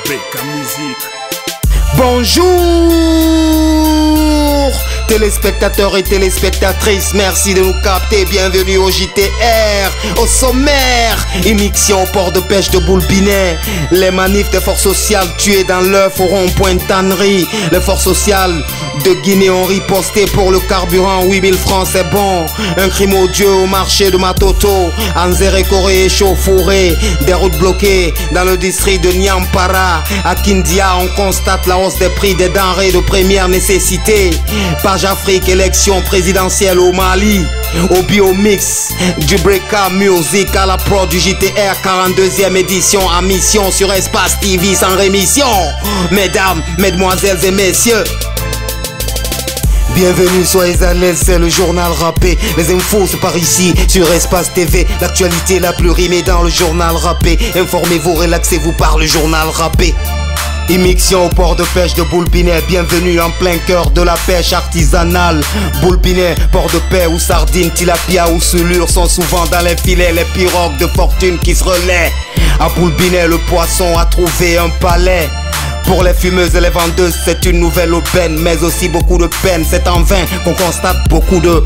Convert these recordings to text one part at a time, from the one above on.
Beka Musique. Bonjour téléspectateurs et téléspectatrices, merci de nous capter, bienvenue au JTR. Au sommaire, émission au port de pêche de Boulbinet. Les manifs des forces sociales tuées dans l'œuf au rond-point de tannerie. Les forces sociales de Guinée ont riposté pour le carburant, 8000 francs c'est bon. Un crime odieux au marché de Matoto. Anzere Corée échauffouré, des routes bloquées dans le district de Nyampara. À Kindia, on constate la hausse des prix des denrées de première nécessité. Page Afrique, élection présidentielle au Mali. Au biomix du Beka Musique à la prod du JTR, 42e édition en mission sur Espace TV sans rémission. Mesdames, mesdemoiselles et messieurs, bienvenue, soyez à l'aise, c'est le journal rappé. Les infos c'est par ici sur Espace TV. L'actualité la plus rimée dans le journal rappé. Informez-vous, relaxez-vous par le journal rappé. Immixtion au port de pêche de Boulbinet, bienvenue en plein cœur de la pêche artisanale. Boulbinet, port de paix où sardines, tilapia ou sulures sont souvent dans les filets. Les pirogues de fortune qui se relaient. À Boulbinet, le poisson a trouvé un palais. Pour les fumeuses et les vendeuses, c'est une nouvelle aubaine, mais aussi beaucoup de peine. C'est en vain qu'on constate beaucoup de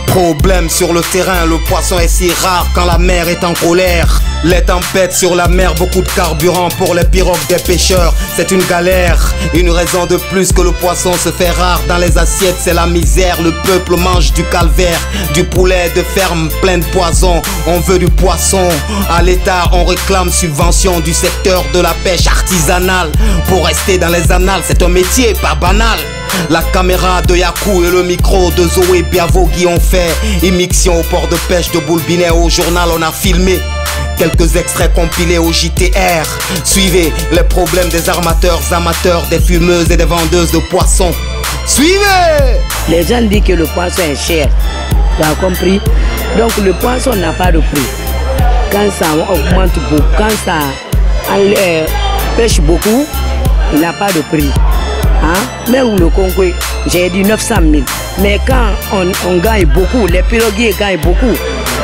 problèmes sur le terrain. Le poisson est si rare quand la mer est en colère. Les tempêtes sur la mer, beaucoup de carburant pour les pirogues des pêcheurs. C'est une galère, une raison de plus que le poisson se fait rare dans les assiettes. C'est la misère, le peuple mange du calvaire, du poulet de ferme plein de poison. On veut du poisson, à l'État on réclame subvention du secteur de la pêche artisanale. Pour rester dans les annales, c'est un métier pas banal. La caméra de Yaku et le micro de Zoé Biavogui ont fait immixtion au port de pêche de Boulbinet. Au journal on a filmé quelques extraits compilés au JTR. Suivez les problèmes des armateurs, amateurs, des fumeuses et des vendeuses de poissons. Suivez! Les gens disent que le poisson est cher. Tu as compris? Donc le poisson n'a pas de prix. Quand ça augmente beaucoup, quand ça pêche beaucoup, il n'a pas de prix. Hein? Même le Congo, j'ai dit 900 000. Mais quand on gagne beaucoup, les piroguiers gagnent beaucoup,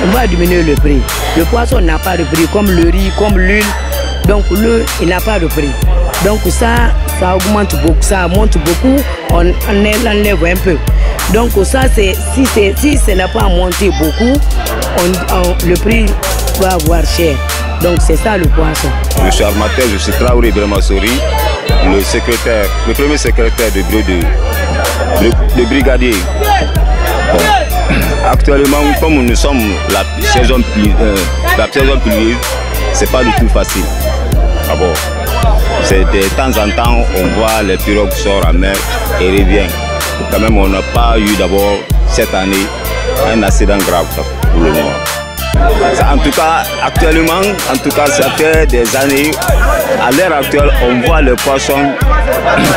on va diminuer le prix. Le poisson n'a pas de prix, comme le riz, comme l'huile. Donc l'huile, il n'a pas de prix. Donc ça augmente beaucoup, ça monte beaucoup, on enlève un peu. Donc ça, si ça n'a pas monté beaucoup, le prix va avoir cher. Donc c'est ça le poisson. Je suis armateur, je suis Traoré Bremassori, le premier secrétaire de bureau de brigadier. Bon. Actuellement, comme nous sommes la saison pluvieuse, c'est pas du tout facile. D'abord, c'est de temps en temps, on voit les pirogues sortent en mer et reviennent. Quand même, on n'a pas eu d'abord cette année un accident grave pour le moment. En tout cas, actuellement, ça fait des années. À l'heure actuelle, on voit les poissons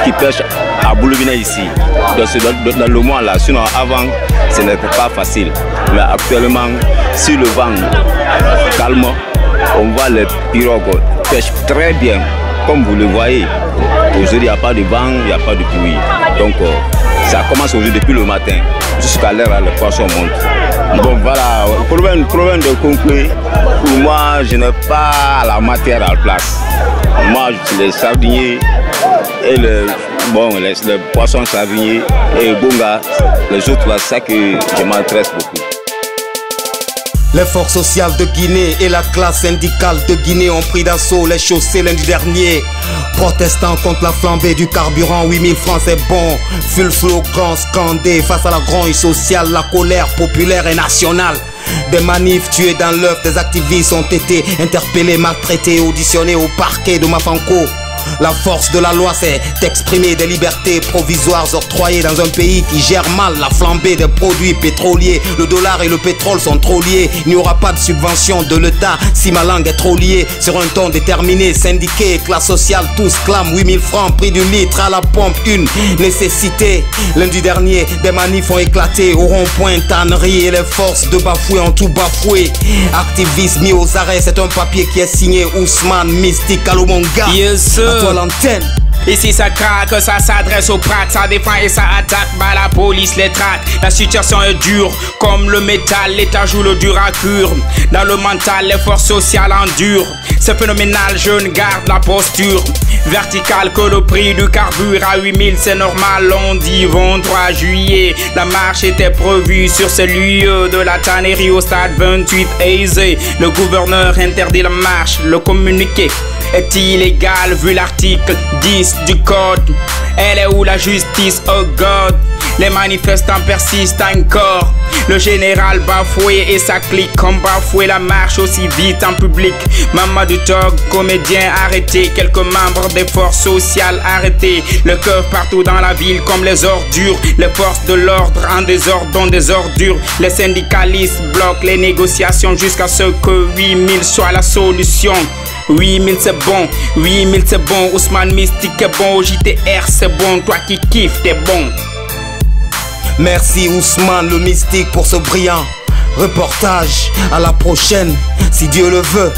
qui pêchent à Boulbinet ici, dans le mois là. Sinon, avant, ce n'était pas facile. Mais actuellement, si le vent calme, on voit les pirogues pêchent très bien, comme vous le voyez. Aujourd'hui, il n'y a pas de vent, il n'y a pas de pluie. Donc, ça commence aujourd'hui depuis le matin. Jusqu'à l'heure, les poissons montent. Bon, voilà, problème de conclure. Pour moi, je n'ai pas la matière à la place. Moi, les sardiniers et les poissons sardiniers et bonga, les autres, c'est ça que je m'intéresse beaucoup. Les forces sociales de Guinée et la classe syndicale de Guinée ont pris d'assaut les chaussées lundi dernier. Protestant contre la flambée du carburant, 8000 francs c'est bon. Fut le slogan scandé face à la gronde sociale, la colère populaire et nationale. Des manifs tués dans l'œuf, des activistes ont été interpellés, maltraités, auditionnés au parquet de Mafanko. La force de la loi, c'est d'exprimer des libertés provisoires octroyées dans un pays qui gère mal la flambée des produits pétroliers. Le dollar et le pétrole sont trop liés. Il n'y aura pas de subvention de l'État si ma langue est trop liée. Sur un ton déterminé, syndiqués, classe sociale, tous clament 8000 francs, prix du litre à la pompe, une nécessité. Lundi dernier, des manifs ont éclaté au rond-point tannerie et les forces de bafoué ont tout bafoué. Activistes mis aux arrêts, c'est un papier qui est signé Ousmane Mystique Kalomonga. Yes, sir. À toi l'antenne. Ici ça craque, ça s'adresse aux prates, ça défend et ça attaque, bah la police les traque. La situation est dure, comme le métal, l'état joue le dur à cure. Dans le mental, les forces sociales endurent. C'est phénoménal, jeunes gardent la posture verticale que le prix du carburant à 8000, c'est normal. On dit 23 juillet, la marche était prévue sur ce lieu de la tannerie au stade 28 aisé. Le gouverneur interdit la marche, le communiqué est illégal vu l'article 10 du code. Elle est où la justice, oh God? Les manifestants persistent encore. Le général bafoué et sa clique ont bafoué la marche aussi vite en public. Mamadou Tog, comédien arrêté. Quelques membres des forces sociales arrêtés. Le keuf partout dans la ville comme les ordures. Les forces de l'ordre en désordre dont des ordures. Les syndicalistes bloquent les négociations jusqu'à ce que 8000 soit la solution. 8000 c'est bon, 8000 c'est bon. Ousmane Mystique est bon, JTR c'est bon. Toi qui kiffes t'es bon. Merci Ousmane le Mystique pour ce brillant reportage. À la prochaine, si Dieu le veut.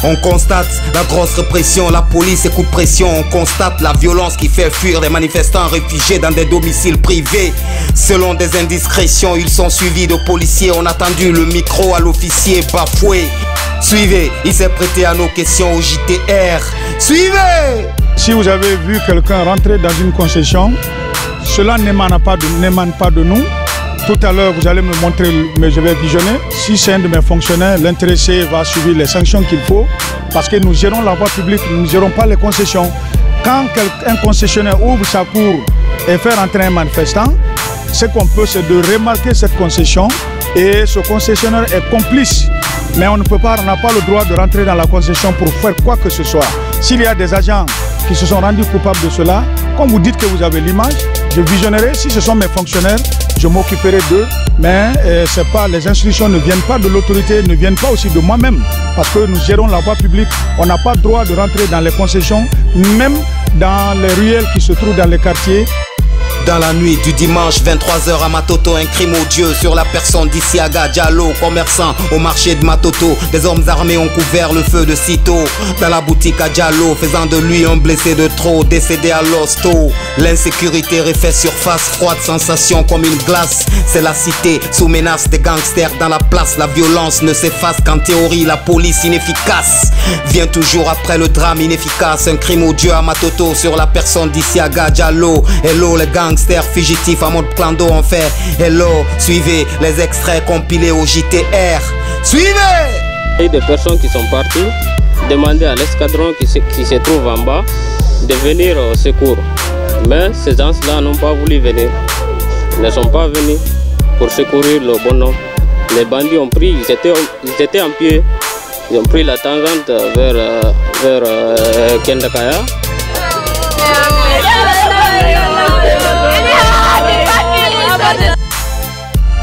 On constate la grosse répression, la police et coup de pression. On constate la violence qui fait fuir les manifestants réfugiés dans des domiciles privés. Selon des indiscrétions, ils sont suivis de policiers. On a tendu le micro à l'officier bafoué. Suivez, il s'est prêté à nos questions au JTR. Suivez! Si vous avez vu quelqu'un rentrer dans une concession, cela n'émane pas de nous. Tout à l'heure, vous allez me montrer, mais je vais visionner. Si c'est un de mes fonctionnaires, l'intéressé va suivre les sanctions qu'il faut. Parce que nous gérons la voie publique, nous ne gérons pas les concessions. Quand un concessionnaire ouvre sa cour et fait rentrer un manifestant, ce qu'on peut, c'est de remarquer cette concession. Et ce concessionnaire est complice. Mais on ne peut pas, on n'a pas le droit de rentrer dans la concession pour faire quoi que ce soit. S'il y a des agents qui se sont rendus coupables de cela, comme vous dites que vous avez l'image, je visionnerai. Si ce sont mes fonctionnaires, je m'occuperai d'eux. Mais c'est pas, les instructions ne viennent pas de l'autorité, ne viennent pas aussi de moi-même. Parce que nous gérons la voie publique. On n'a pas le droit de rentrer dans les concessions, même dans les ruelles qui se trouvent dans les quartiers. Dans la nuit du dimanche 23h à Matoto, un crime odieux sur la personne d'Isiaga Diallo, commerçant au marché de Matoto. Des hommes armés ont couvert le feu de sitôt dans la boutique à Diallo, faisant de lui un blessé de trop, décédé à l'hosto. L'insécurité refait surface, froide sensation comme une glace. C'est la cité sous menace des gangsters dans la place. La violence ne s'efface qu'en théorie, la police inefficace vient toujours après le drame inefficace. Un crime odieux à Matoto sur la personne d'Isiaga Diallo. Hello les gangsters fugitifs en mode clando ont fait hello. Suivez les extraits compilés au JTR. Suivez! Il y a des personnes qui sont parties demander à l'escadron qui se trouve en bas de venir au secours. Mais ces gens-là n'ont pas voulu venir. Ils ne sont pas venus pour secourir le bonhomme. Les bandits ont pris, ils étaient en pied. Ils ont pris la tangente vers Kendakaya.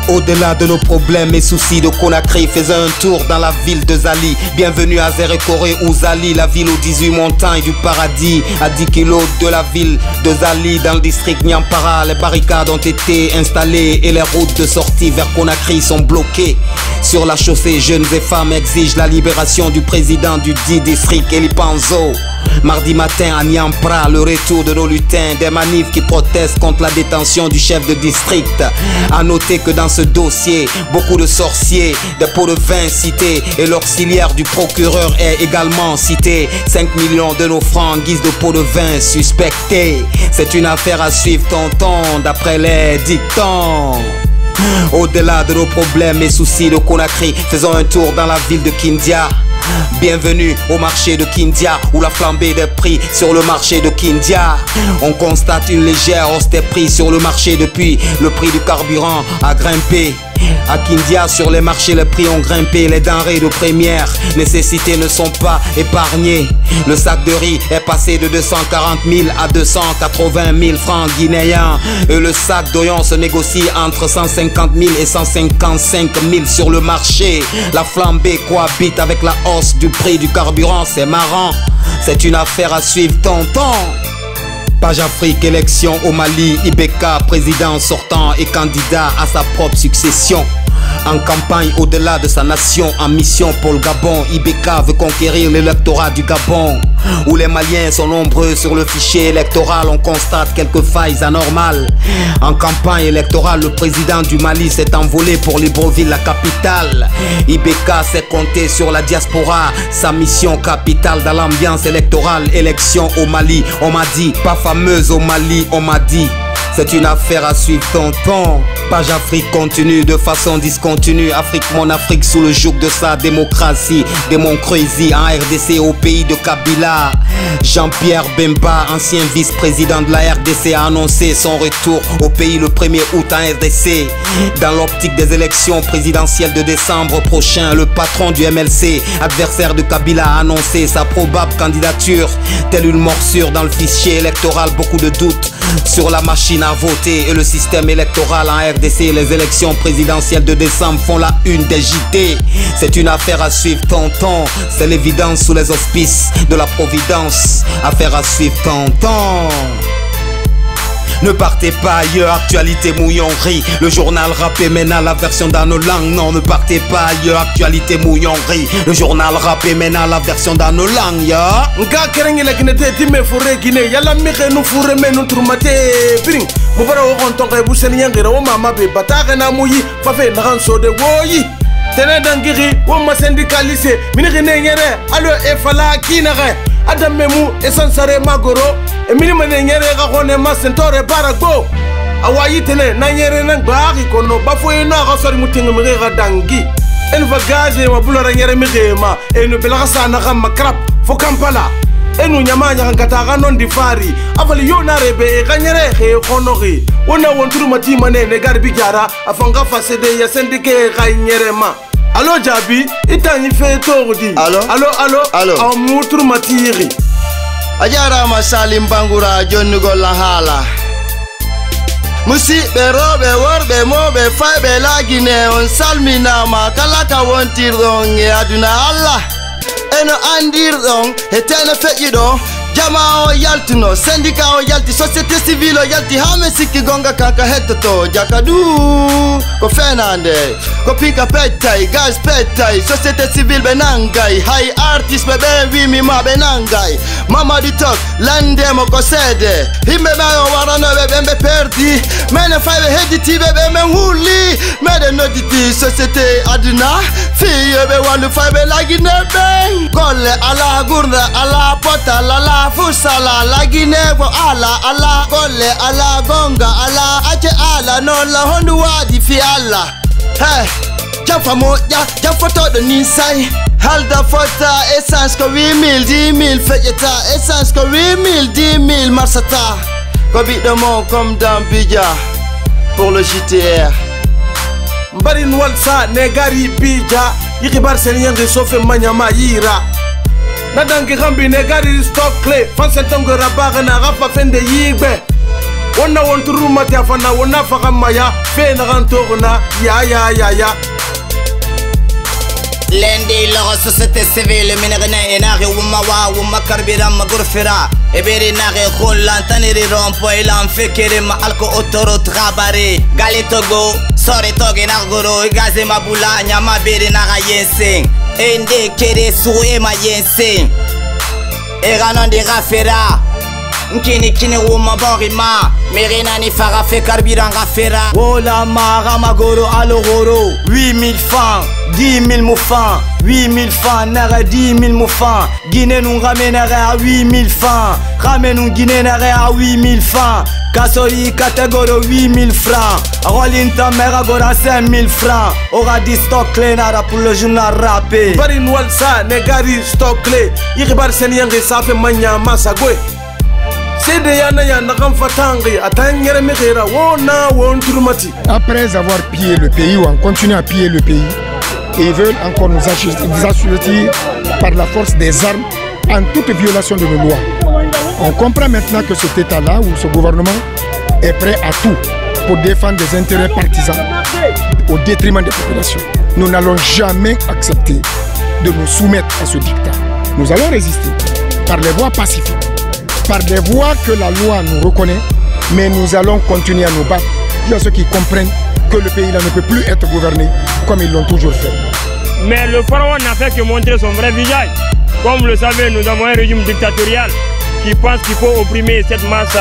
Au-delà de nos problèmes et soucis de Conakry, faisait un tour dans la ville de Zali. Bienvenue à Zérekoré ou Zali, la ville aux 18 montagnes du paradis. À 10 km de la ville de Zali, dans le district Nyampara, les barricades ont été installées et les routes de sortie vers Conakry sont bloquées. Sur la chaussée, jeunes et femmes exigent la libération du président du dit district, Eli Panzo. Mardi matin à Nyampara, le retour de nos lutins, des manifs qui protestent contre la détention du chef de district. A noter que dans ce dossier, beaucoup de sorciers, des pots de vin cités et l'auxiliaire du procureur est également cité. 5 millions de nos francs en guise de pots de vin suspectés. C'est une affaire à suivre, tonton, d'après les dictons. Au-delà de nos problèmes et soucis de Conakry, faisons un tour dans la ville de Kindia. Bienvenue au marché de Kindia, où la flambée des prix sur le marché de Kindia. On constate une légère hausse des prix sur le marché depuis le prix du carburant a grimpé. À Kindia, sur les marchés, les prix ont grimpé. Les denrées de première nécessité ne sont pas épargnées. Le sac de riz est passé de 240 000 à 280 000 francs guinéens. Et le sac d'oignons se négocie entre 150 000 et 155 000 sur le marché. La flambée cohabite avec la hausse du prix du carburant. C'est marrant, c'est une affaire à suivre, tonton. Page Afrique, élection au Mali, Ibeka, président sortant et candidat à sa propre succession. En campagne au-delà de sa nation, en mission pour le Gabon, IBK veut conquérir l'électorat du Gabon. Où les Maliens sont nombreux sur le fichier électoral, on constate quelques failles anormales. En campagne électorale, le président du Mali s'est envolé pour Libreville, la capitale. IBK s'est compté sur la diaspora, sa mission capitale dans l'ambiance électorale. Élection au Mali, on m'a dit, pas fameuse au Mali, on m'a dit. C'est une affaire à suivre, tonton. Page Afrique continue de façon discontinue. Afrique, mon Afrique, sous le joug de sa démocratie. Démon Crazy en RDC au pays de Kabila. Jean-Pierre Bemba, ancien vice-président de la RDC, a annoncé son retour au pays le 1er août en RDC. Dans l'optique des élections présidentielles de décembre prochain, le patron du MLC, adversaire de Kabila, a annoncé sa probable candidature. Telle une morsure dans le fichier électoral, beaucoup de doutes sur la machine à voter et le système électoral en RDC. Les élections présidentielles de décembre font la une des JT. C'est une affaire à suivre, tonton. C'est l'évidence sous les auspices de la Providence. Affaire à suivre, tonton. Ne partez pas ailleurs, actualité mouillonnerie. Le journal rappé mena la version dans nos langues. Non, ne partez pas ailleurs, actualité mouillonnerie. Le journal rappé mena la version dans nos langues, ya. Nga kerengi la ginete time fure gine yala mixe nu fure menu turmate bring mo bara o gon tonga bu sen yangira o mama be bataka na muyi fa fe na so de woyi tene dangiri o ma syndicaliste mini gine ngere alo e fala kinare adam memu esansare magoro e mini mane ngere ga gone ma sentore barago awayi tene na ngere na gbagi kono bafo ina ga sori mutinga mi ga dangi en va gaze ma bulora ngere mi gema e no bela sa na ga makrap fo Kampala enu nyamanya ngataga non di fari avali yona rebe e ganyere ge khonori ona wonturu mati mane ne garbi jara afanga fasede ya sendike ganyere ma allo jabi itani fe togdi allo amuturu matiri ajara masalim bangura jonnugo la hala musi be robe worbe mobe faybe lagine on salmina ma kala ka wontirdon e aduna Allah eno andirdon etene fejido jama o yaltino syndicat o yalti société civile o yalti hame sikki gonga kanka hettoto jakadu ko fenande ko pika pettai gas pettai société civile be nangai hay artiste be wimi ma be nangai mama di tok lande mo ko sede himbe ma o warano be perdi mene faybe hediti be men huli mede noditi société aduna fiye be walu faybe lagine be golle ala gurda ala pota la fusala la ginevo ala golle ala gonga ala ache ala no la hondu wadi fi ala hey jafa moja jafa todo ni sai halda fota essence ko 8000 10000 fejeta essence ko 8000 10000 marsata ko bido mo comme dans Bidja pour le JTR mbari nwalsa ne gari Bidja yikibar seniyande sofe manyama yira nadangi gambi ne gari stock clé fansetongo rabaga na rafa fende yigbe wonna wonturu mati afana wonna fagamaya fe na gantogna ya Lendi logo société civile minagna enari wuma karbira magurfira eberi nage khullan taniri rompo ilan fikiri ma alko otoro trabare galitogo sore toge nagoro gaze mabula nyama beri naga yenseng ende kere suwe ma yenseng eranon de gafera nkini wuma borima merina ni fara fe karbira ngafera wola mara magoro alogoro 8000 francs 10 000 moufans, 8 000 francs, nara 10 000 moufans. Guinée nous ramène à 8 000 francs. Ramène nous Guinée à 8 000 francs. Kassori catégorie 8 000 francs. Rolling ta mère à 5 000 francs. Aura dit stock clé nara pour le journal rappé. Bari Nwalsa negari stock clé. Yiribar senyange safe manya masagwe. Après avoir pillé le pays ou en continuant à piller le pays, ils veulent encore nous assujettir par la force des armes en toute violation de nos lois. On comprend maintenant que cet État-là ou ce gouvernement est prêt à tout pour défendre des intérêts partisans au détriment des populations. Nous n'allons jamais accepter de nous soumettre à ce dictat. Nous allons résister par les voies pacifiques, par des voies que la loi nous reconnaît, mais nous allons continuer à nous battre. Il y a ceux qui comprennent que le pays là ne peut plus être gouverné comme ils l'ont toujours fait. Mais le pharaon n'a fait que montrer son vrai visage. Comme vous le savez, nous avons un régime dictatorial qui pense qu'il faut opprimer cette masse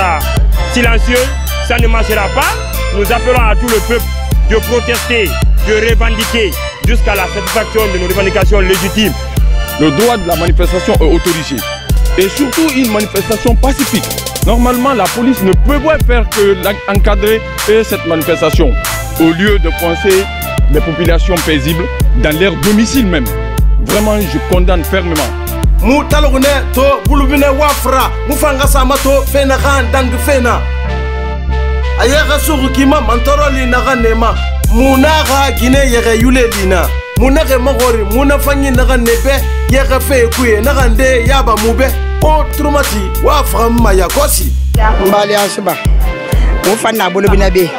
silencieuse. Ça ne marchera pas. Nous appelons à tout le peuple de protester, de revendiquer jusqu'à la satisfaction de nos revendications légitimes. Le droit de la manifestation est autorisé. Et surtout une manifestation pacifique. Normalement, la police ne peut pas faire que encadrer cette manifestation au lieu de penser les populations paisibles dans leur domicile même. Vraiment, je condamne fermement. Mu talogune to bulubine wafra mu fanga sama to fena kan dang fena ayaga sugu kima mantoroli naga nema munaga gine yega yule dina munaga magori muna fanyi naga nebe yega fe kuye naga nde yaba mube o trumati wafra maya kosi mbali asuba mu fanna bulubine be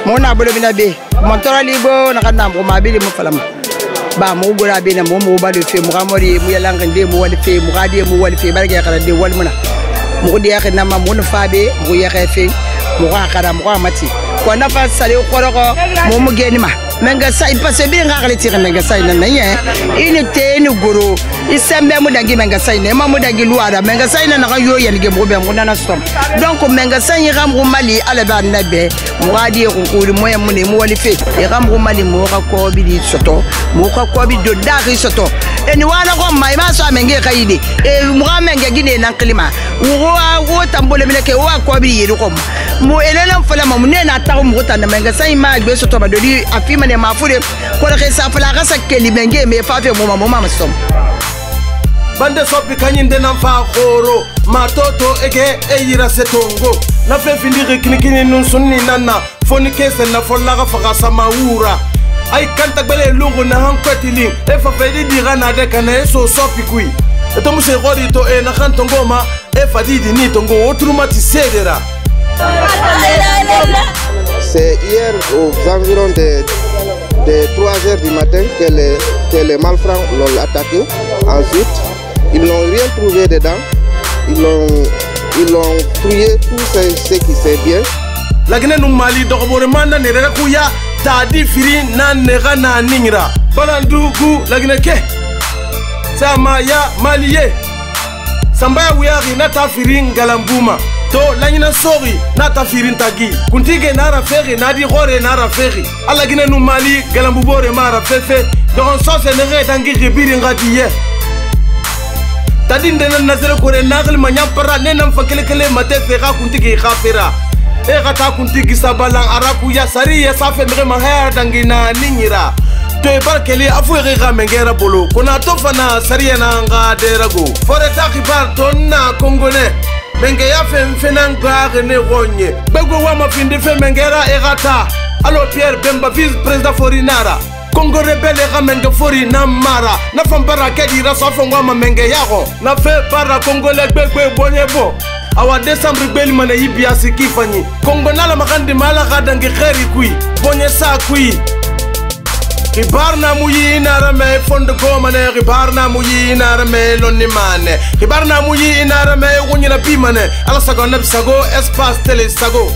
muna bulubine be mantoroli bo naga nambo mabili mu falama ba mo gora be na mo ba de fe mo gamori mo yalanga de mo wal fe mo gadi mo wal fe barga kala de wal muna mo de yakhe na ma mo na fa be mo yakhe fe mo ga kala mo mati ko na fa sale ko ro mo geni ma menga sai passe bi nga kala tire menga sai na yen ini te ni goro isembe mo dangi menga sai ne ma mo dangi luada menga sai na ga yo yen ge mo be mo na stom donc menga sai ga mo mali ala ba na be mo gadi ko ko mo yam ne mo wal fe e ga mo mali mo ga ko bi di soto mo ka ko bi do dari soto eni wana ko mai ma so amenge kaide e mo ga menge gine nan klima wo tambole mele ke wa ko bi yiri ko mo elena fala mo ne na ta mo ta na menga sai ma gbe soto ba do di afima ne ma fude ko re sa fala ga sa keli menge me fa fe mo ma som bande sopi kanyinde nan fa khoro matoto ege eyira setongo na fe findiri kinikini nun sunni nana foni kese na folla ga faga samaura ay kanta gbele lungu na han kwetili e fa fedi dira na de kana eso sopi kui e to muse gori to e na kan tongoma e fa didi ni tongo otrumati sedera. C'est hier aux environs de 3h du matin que les malfrats l'ont attaqué. Ensuite, ils n'ont rien trouvé dedans. Ils l'ont fouillé tout ce qui c'est bien. La Guinée nous Mali d'Orobore Manda ne Rekuya Tadi Firi Nan Negana Ningra Balandugu La Guinée Ke Samaya Maliye Sambaya Wiari Nata Firin Galambuma To Lanina Sori Nata Firin Tagi Kuntige Nara Ferri Nadi Hore Nara Ferri Ala Guinée nous Mali Galambubore Mara Fefe Doron Sose Nere Tangi Ribiri Ngadiye Tadi Ndena Nazere Kore Nagli Manyampara Nenam Fakele Mate Fera Kuntige Khafera e gata kuntigi sabalang araku ya sari ya safe mere mahaya dangina ningira to e barkeli afu e ga mengera bolo kona to fana sari na nga derago fore ta khibar tonna kongone menge ya fe mfenanga ne gonye bego wa mafindi fe mengera e gata alo Pierre Bemba vice président forinara Congo rebelle ga menge fori na mara na fambara kedi ra safo ngwa menge yago na fe para Congo le gbegbe bonyebo awa décembre beli mana hibia sikifanyi Kongo nala makandi mala gadangi kheri kui bonye sa kui Ribarna muyi inarame fondo komane Ribarna muyi inarame lonni mane Ribarna muyi inarame gunyina pimane ala sago nab sago espace télé sago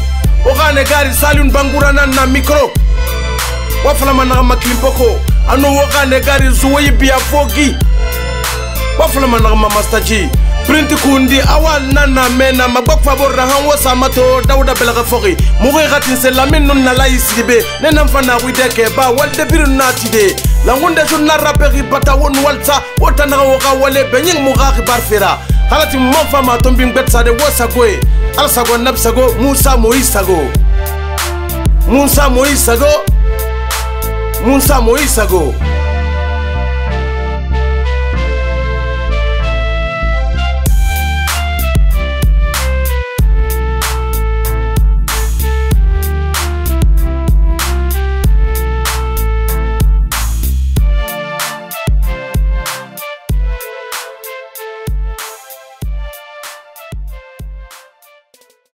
ogane gari salun bangurana na micro wafala mana maklimpoko anu ogane gari zuwi bia fogi wafala mana mastaji Printi kundi awal nana mena magbak favor rahan wasa mato Dawda Belaga Fogi Mugwe gatin se lamin nun nala isibe Nenam fana wideke ba walde biru natide Langunde sun na raperi bata won walta Wota na woka wale benying mugaki barfera Halati mwafa matombing betsade wasagwe Alsago nabsago Musa Moisago Musa Moisago Musa Moisago